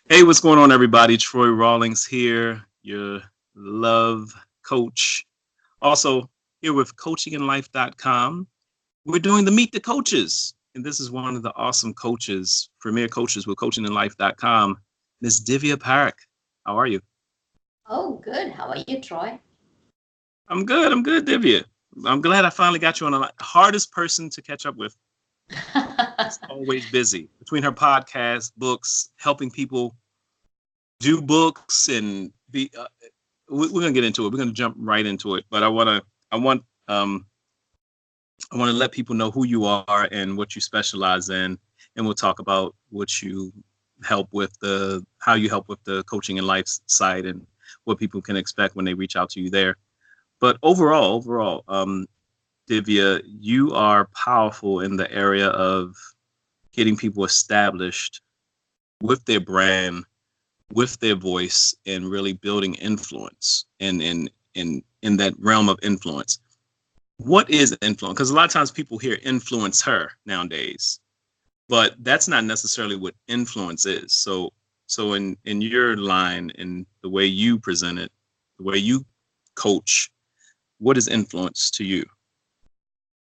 Hey, what's going on, everybody? Troy Rawlings here, your love coach. Also, here with coachingandlife.com. We're doing the Meet the Coaches. And this is one of the awesome coaches, premier coaches with coachingandlife.com, Miss Divya Parekh. How are you? Oh, good. How are you, Troy? I'm good. I'm good, Divya. I'm glad I finally got you on the line. Hardest person to catch up with. She's always busy between her podcast, books, helping people do books and be we're gonna get into it. We're gonna jump right into it. But I want um I want to let people know who you are and what you specialize in, and we'll talk about what you help with the how you help with the coaching and life side and what people can expect when they reach out to you there. But overall, Divya, you are powerful in the area of getting people established with their brand, with their voice, and really building influence in that realm of influence. What is influence? Because a lot of times people hear influence her nowadays, but that's not necessarily what influence is. So in your line, in the way you present it, the way you coach, what is influence to you?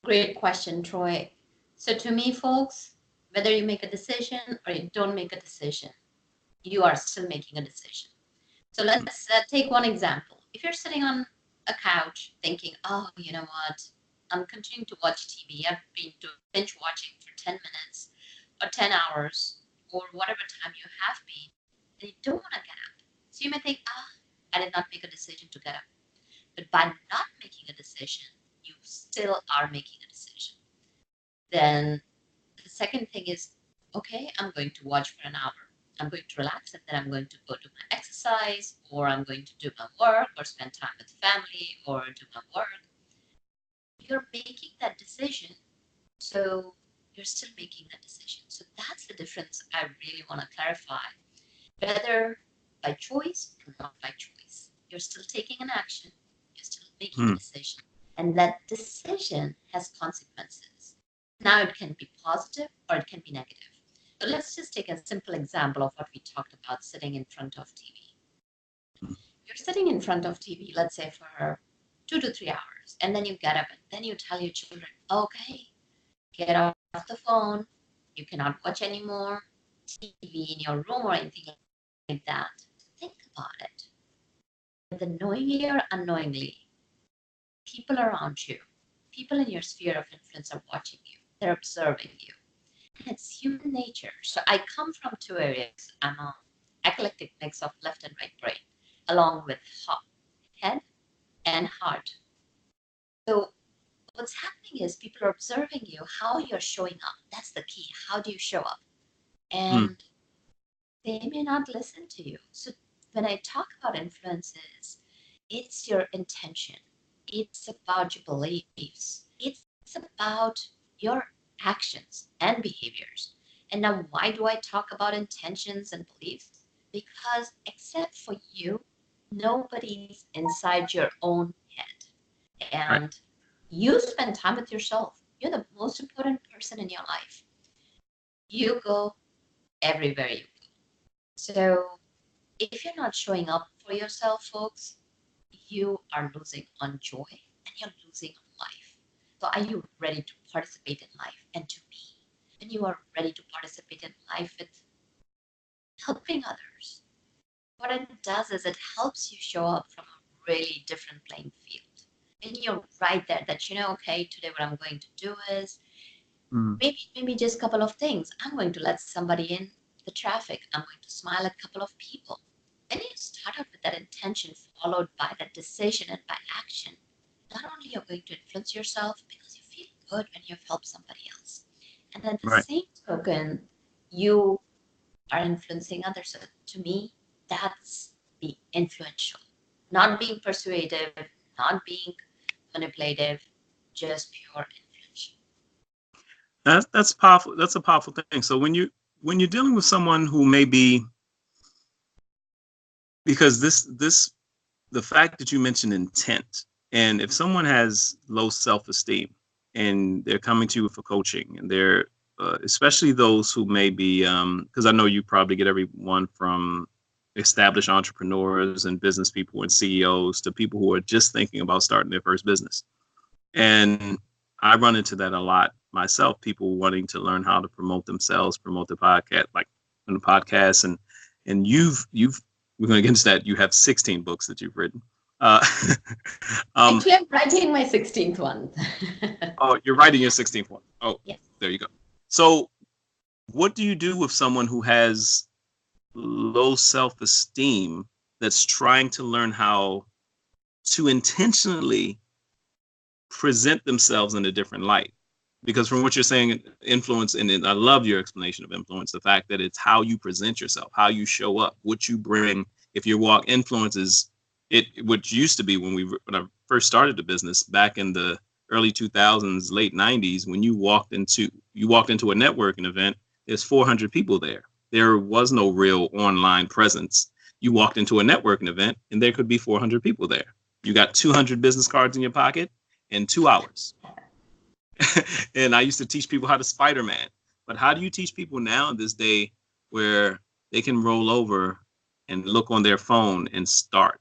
Great question, Troy. So, to me, folks, whether you make a decision or you don't make a decision, you are still making a decision. So, let's take one example. If you're sitting on a couch thinking, oh, you know what, I'm continuing to watch TV, I've been doing binge watching for 10 minutes or 10 hours or whatever time you have been, and you don't want to get up. So, you may think, I did not make a decision to get up. But by not making a decision, you still are making a decision. Then the second thing is, okay, I'm going to watch for an hour. I'm going to relax and then I'm going to go do my exercise or I'm going to do my work or spend time with family or do my work. You're making that decision. So you're still making that decision. So that's the difference I really want to clarify. Whether by choice or not by choice, you're still taking an action, you're still making a Hmm. decision. And that decision has consequences. Now, it can be positive or it can be negative. So let's just take a simple example of what we talked about sitting in front of TV. You're sitting in front of TV, let's say for 2 to 3 hours, and then you get up and then you tell your children, okay, get off the phone, you cannot watch anymore TV in your room or anything like that. Think about it. Whether knowingly or unknowingly, people around you, people in your sphere of influence are watching you. They're observing you. And it's human nature. So I come from two areas. I'm a eclectic mix of left and right brain, along with head and heart. So what's happening is people are observing you, how you're showing up. That's the key. How do you show up? Hmm. And they may not listen to you. So when I talk about influences, it's your intention. It's about your beliefs. It's about your actions and behaviors. And now, why do I talk about intentions and beliefs? Because except for you, nobody's inside your own head. Right. And you spend time with yourself. You're the most important person in your life. You go everywhere you go. So if you're not showing up for yourself, folks, you are losing on joy and you're losing on life. So, are you ready to participate in life? And to me, when you are ready to participate in life with helping others, what it does is it helps you show up from a really different playing field. And you're right there that, okay, today what I'm going to do is Hmm. maybe just a couple of things. I'm going to let somebody in the traffic. I'm going to smile at a couple of people. When you start out with that intention followed by that decision and by action, not only you're going to influence yourself because you feel good when you've helped somebody else, and at the Right. same token, you are influencing others. So to me, that's be influential, not being persuasive, not being manipulative, just pure influential. That's powerful. That's a powerful thing. So when you're dealing with someone who may be, because this the fact that you mentioned intent, and if someone has low self-esteem and they're coming to you for coaching and they're especially those who may be, because I know you probably get everyone from established entrepreneurs and business people and CEOs to people who are just thinking about starting their first business. And I run into that a lot myself, people wanting to learn how to promote themselves, promote the podcast, like in the podcast. And you've, we're going to get into that. You have 16 books that you've written. Uh, Actually, I'm writing my 16th one. oh, you're writing your 16th one. Oh, yes. There you go. So what do you do with someone who has low self-esteem that's trying to learn how to intentionally present themselves in a different light? Because from what you're saying, influence, and I love your explanation of influence, the fact that it's how you present yourself, how you show up, what you bring. If your walk influences it, which used to be when I first started the business back in the early 2000s, late 90s, when you walked into a networking event, there's 400 people there. There was no real online presence. You walked into a networking event and there could be 400 people there. You got 200 business cards in your pocket in 2 hours. And I used to teach people how to Spider-Man. But how do you teach people now in this day where they can roll over and look on their phone and start?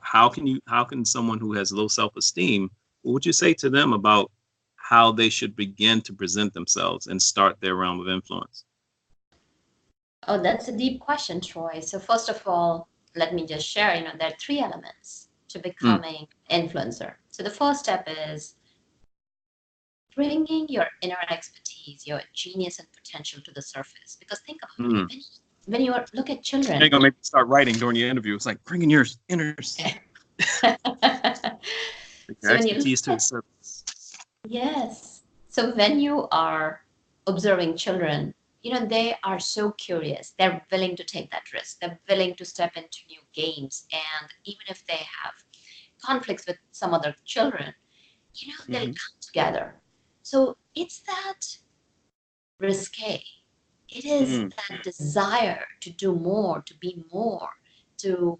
How can someone who has low self-esteem, what would you say to them about how they should begin to present themselves and start their realm of influence? Oh, that's a deep question, Troy. So first of all, let me just share, there are 3 elements to becoming influencer. So the first step is bringing your inner expertise, your genius and potential to the surface. Because think about it, when you look at children, you're gonna make me start writing during the interview. It's like bringing your inner so when you expertise to the surface. Yes. So when you are observing children, they are so curious. They're willing to take that risk. They're willing to step into new games. And even if they have conflicts with some other children, they'll come together. So it's that risque. It is that desire to do more, to be more, to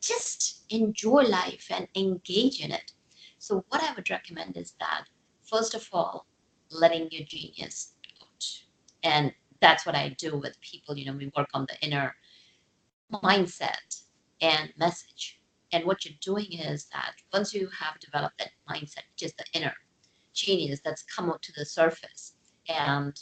just enjoy life and engage in it. So what I would recommend is that, first of all, letting your genius out. And that's what I do with people. We work on the inner mindset and message. And what you're doing is that once you have developed that mindset, which is the inner genius that's come up to the surface, and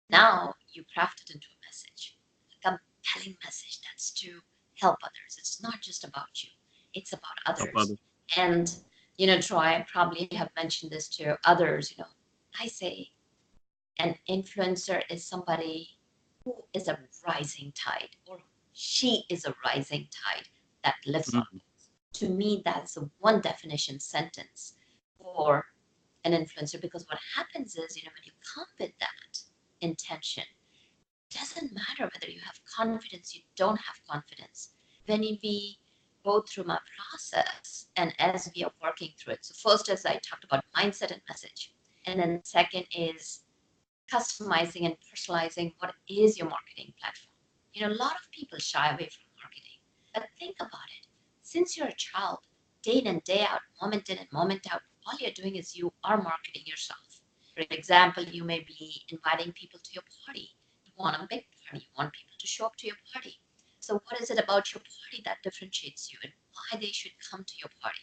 now you craft it into a message, a compelling message that's to help others. It's not just about you, it's about others. And, Troy, I probably have mentioned this to others. I say an influencer is somebody who is a rising tide, or she is a rising tide that lifts others. To me, that's a one definition sentence for an influencer, because what happens is, when you come with that intention, it doesn't matter whether you have confidence, you don't have confidence. When we go through my process and as we are working through it, so first, as I talked about, mindset and message, and then second is customizing and personalizing what is your marketing platform. A lot of people shy away from marketing, but think about it. Since you're a child, day in and day out, moment in and moment out, all you're doing is you are marketing yourself. For example, you may be inviting people to your party. You want a big party. You want people to show up to your party. So what is it about your party that differentiates you, and why they should come to your party?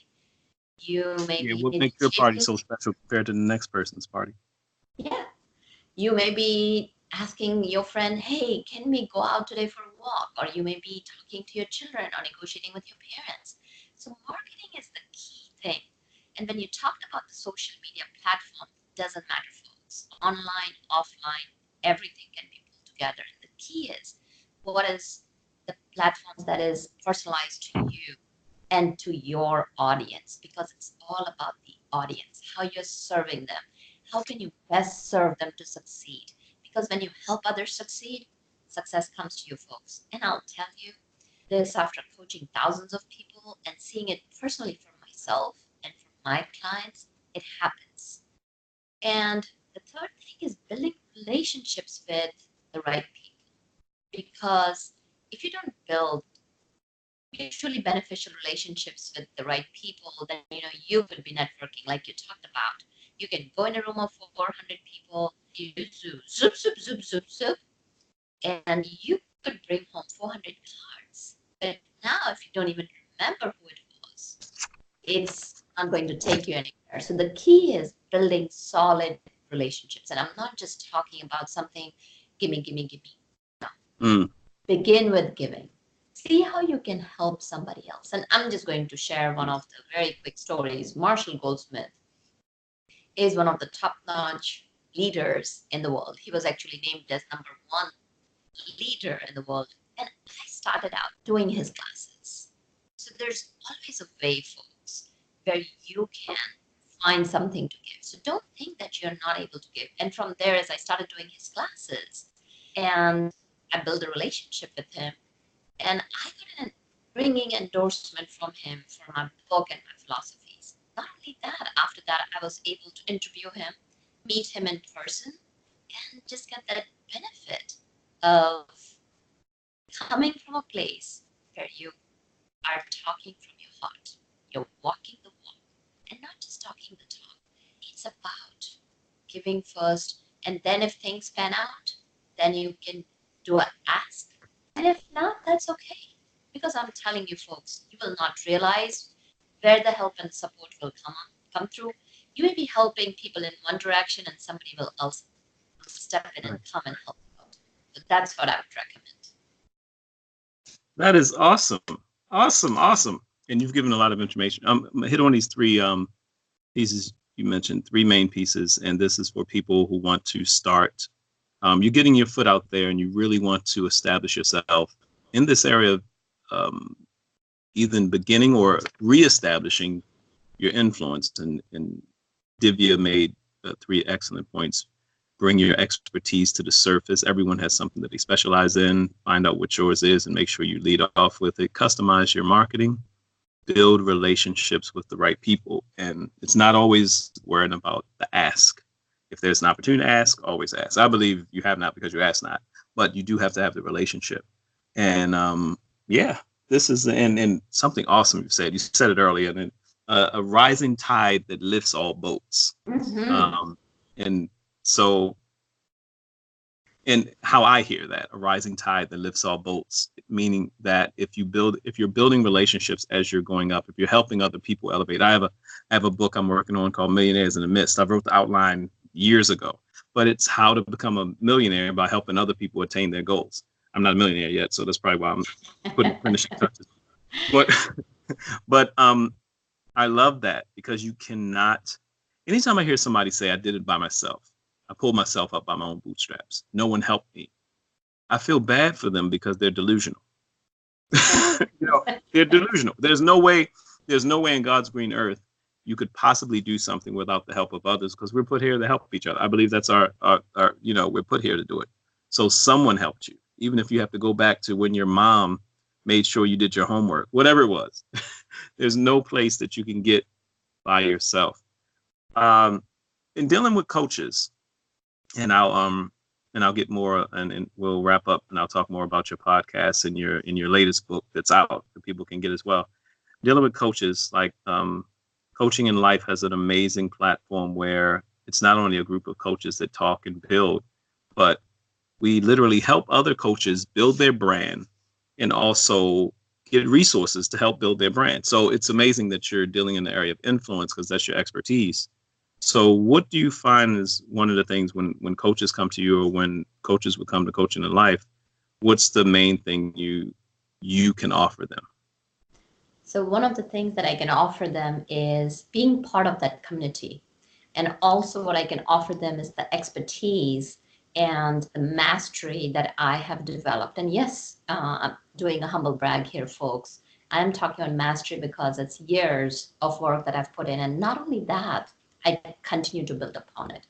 You may be what makes your party so special compared to the next person's party? Yeah. You may be asking your friend, hey, can we go out today for a walk? Or you may be talking to your children or negotiating with your parents. So marketing is the key thing. And when you talked about the social media platform, it doesn't matter, folks. Online, offline, everything can be pulled together. And the key is, what is the platforms that is personalized to you and to your audience? Because it's all about the audience, how you're serving them. How can you best serve them to succeed? Because when you help others succeed, success comes to you, folks. And I'll tell you this, after coaching thousands of people and seeing it personally for myself and for my clients, it happens. And the third thing is building relationships with the right people. Because if you don't build mutually beneficial relationships with the right people, then you will be networking like you talked about. You can go in a room of 400 people you zoop, zoop, zoop, zoop, zoop, and you could bring home 400 cards. But now, if you don't even remember who it was, it's not going to take you anywhere. So the key is building solid relationships. And I'm not just talking about something, gimme, gimme, gimme. Mm. Begin with giving. See how you can help somebody else. And I'm just going to share one of the very quick stories. Marshall Goldsmith is one of the top-notch leaders in the world. He was actually named as #1 leader in the world. And I started out doing his classes. So there's always a way, folks, where you can find something to give. So don't think that you're not able to give. And from there, as I started doing his classes, and I built a relationship with him, and I got a ringing endorsement from him for my book and my philosophies. Not only that, after that, I was able to interview him, meet him in person, and just get that benefit of coming from a place where you are talking from your heart. You're walking the walk and not just talking the talk. It's about giving first, and then if things pan out, then you can do an ask. And if not, that's okay. Because I'm telling you, folks, you will not realize where the help and support will come through. You may be helping people in one direction, and somebody will else will step in and come and help you out. So that's what I would recommend. That is awesome. Awesome. Awesome. And you've given a lot of information. I'm gonna hit on these three pieces you mentioned, three main pieces, and this is for people who want to start. You're getting your foot out there and you really want to establish yourself in this area of either beginning or reestablishing your influence. And Divya made three excellent points. Bring your expertise to the surface. Everyone has something that they specialize in. Find out what yours is and make sure you lead off with it. Customize your marketing. Build relationships with the right people. And it's not always worrying about the ask. If there's an opportunity to ask, always ask. I believe you have not because you ask not, but you do have to have the relationship. And yeah, this is and something awesome you said. You said it earlier, and a rising tide that lifts all boats. Mm-hmm. And so, and how I hear that, a rising tide that lifts all boats, meaning that if you're building relationships as you're going up, if you're helping other people elevate. I have a book I'm working on called Millionaires in the Mist. I wrote the outline years ago, but it's how to become a millionaire by helping other people attain their goals. I'm not a millionaire yet, so that's probably why I'm putting finishing touches. But but I love that because you cannot. Anytime I hear somebody say I did it by myself, I pulled myself up by my own bootstraps. No one helped me. I feel bad for them because they're delusional. They're delusional. There's no way in God's green earth you could possibly do something without the help of others because we're put here to help each other. I believe that's our we're put here to do it. So someone helped you, even if you have to go back to when your mom made sure you did your homework, whatever it was. There's no place that you can get by yourself. In dealing with coaches, and I'll get more and we'll wrap up and I'll talk more about your podcast and your latest book that's out that people can get as well. Dealing with coaches, like Coaching in Life has an amazing platform where it's not only a group of coaches that talk and build, but we literally help other coaches build their brand and also get resources to help build their brand. So it's amazing that you're dealing in the area of influence because that's your expertise. So what do you find is one of the things when coaches come to you or when coaches would come to Coaching in Life, what's the main thing you can offer them? So one of the things that I can offer them is being part of that community. And also what I can offer them is the expertise and the mastery that I have developed. And yes, I'm doing a humble brag here, folks. I'm talking on mastery because it's years of work that I've put in. And not only that, I continue to build upon it.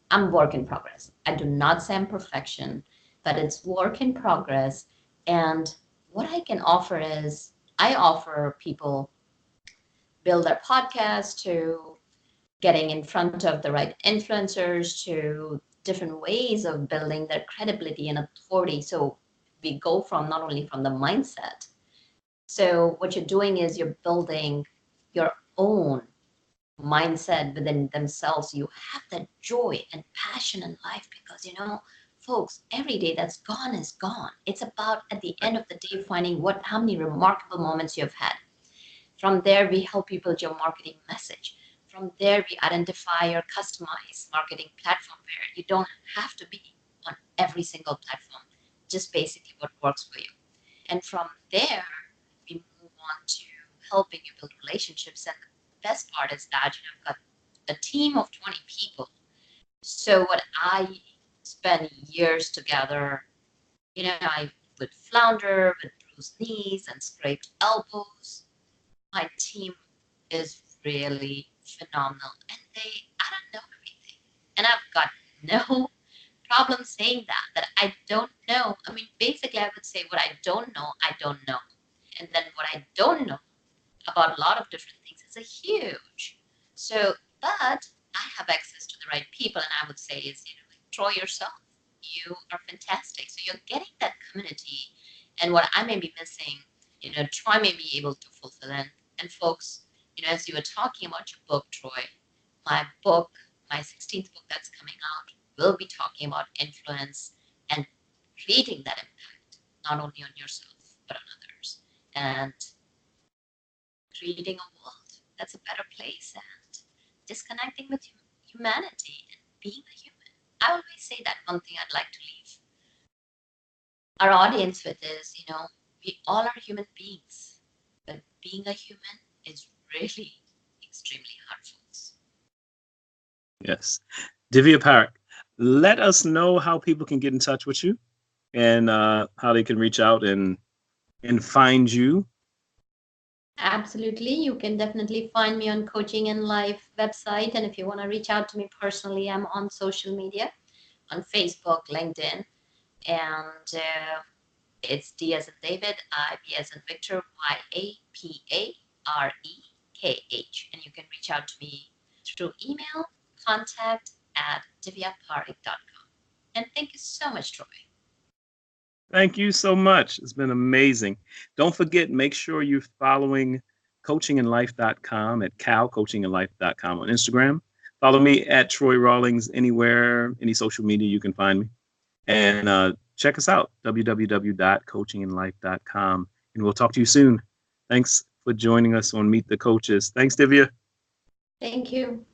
I'm work in progress. I do not say I'm perfection, but it's work in progress. And what I can offer is I offer people build their podcast to getting in front of the right influencers to different ways of building their credibility and authority. So we go from not only from the mindset. So what you're doing is you're building your own mindset within themselves, you have that joy and passion in life, because folks, every day that's gone is gone. It's about, at the end of the day, finding how many remarkable moments you've had. From there, we help you build your marketing message. From there, we identify your customized marketing platform where you don't have to be on every single platform, just basically what works for you. And from there, we move on to helping you build relationships. And the best part is that I've got a team of 20 people. So what I spend years together, I would flounder with bruised knees and scraped elbows. My team is really phenomenal, and I don't know everything, and I've got no problem saying that I don't know. I mean, basically, I would say what I don't know, I don't know, and then what I don't know about a lot of different things is a huge. So, but I have access to the right people, and I would say is like Troy yourself. You are fantastic. So you're getting that community, and what I may be missing, Troy may be able to fulfill it. And folks, as you were talking about your book, Troy, my book, my 16th book that's coming out, will be talking about influence and creating that impact, not only on yourself, but on others. And creating a world that's a better place, and disconnecting with humanity and being a human. I always say that one thing I'd like to leave our audience with is, we all are human beings, but being a human is really extremely hard, folks. Yes. Divya Parekh, let us know how people can get in touch with you and how they can reach out and find you. Absolutely. You can definitely find me on Coaching in Life website. And if you want to reach out to me personally, I'm on social media, on Facebook, LinkedIn, and it's D as in David, I, B as in Victor, YAPAREKH. And you can reach out to me through email, contact@divyaparekh.com. And thank you so much, Troy. Thank you so much. It's been amazing. Don't forget, make sure you're following coachinginlife.com at calcoachinginlife.com on Instagram. Follow me at Troy Rawlings anywhere, any social media you can find me. And check us out, www.coachinginlife.com. And we'll talk to you soon. Thanks for joining us on Meet the Coaches. Thanks, Divya. Thank you.